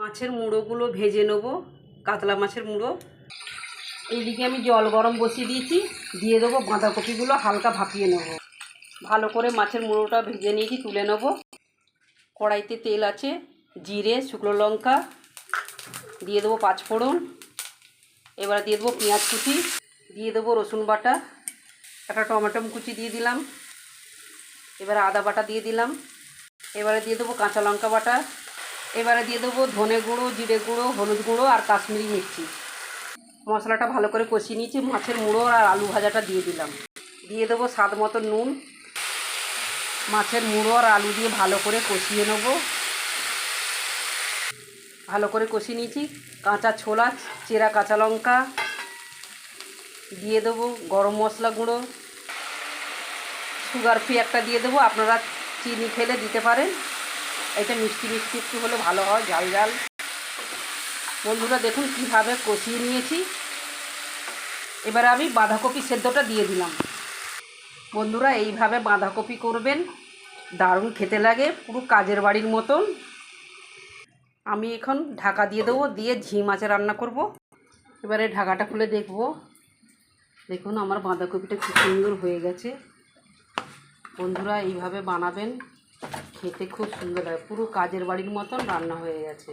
মাছের মুড়োগুলো ভেজে নেব, কাতলা মাছের মুড়ো। এইদিকে আমি জল গরম বসিয়ে দিয়েছি, দিয়ে দেবো বাঁধাকপিগুলো, হালকা ভাপিয়ে নেব। ভালো করে মাছের মুড়োটা ভেজে নিয়েছি, তুলে নেব। কড়াইতে তেল আছে, জিরে, শুকনো লঙ্কা দিয়ে দেবো, পাঁচফোড়ন, এবার দিয়ে দেবো পেঁয়াজ কুচি, দিয়ে দেবো রসুন বাটা, একটা টমেটো কুচি দিয়ে দিলাম, এবারে আদা বাটা দিয়ে দিলাম, এবারে দিয়ে দেবো কাঁচা লঙ্কা বাটা, এবারে দিয়ে দেবো ধনে গুঁড়ো, জিরে গুঁড়ো, হলুদ গুঁড়ো আর কাশ্মীরি মির্চি। মশলাটা ভালো করে কষিয়ে নিয়েছি, মাছের মুড়ো আর আলু ভাজাটা দিয়ে দিলাম, দিয়ে দেবো স্বাদ মতো নুন। মাছের মুড়ো আর আলু দিয়ে ভালো করে কষিয়ে নেব। ভালো করে কষিয়ে নিয়েছি, কাঁচা ছোলা, চেরা কাঁচা লঙ্কা দিয়ে দেবো, গরম মশলা গুঁড়ো, সুগার ফ্রি একটা দিয়ে দেবো, আপনারা চিনি ফেলে দিতে পারেন। এটা মিষ্টি মিষ্টি একটু হলে ভালো হয়, ঝাল ঝাল। বন্ধুরা দেখুন কীভাবে কষিয়ে নিয়েছি। এবার আমি বাঁধাকপি সেদ্ধটা দিয়ে দিলাম। বন্ধুরা এইভাবে বাঁধাকপি করবেন, দারুণ খেতে লাগে, পুরো কাজের বাড়ির মতন। আমি এখন ঢাকা দিয়ে দেবো, দিয়ে ঝি মাছে রান্না করব। এবারে ঢাকাটা খুলে দেখব, দেখুন আমার বাঁধাকপিটা খুব সুন্দর হয়ে গেছে। বন্ধুরা এইভাবে বানাবেন, খেতে খুব সুন্দর লাগে, পুরো কাজের বাড়ির মতন রান্না হয়ে গেছে।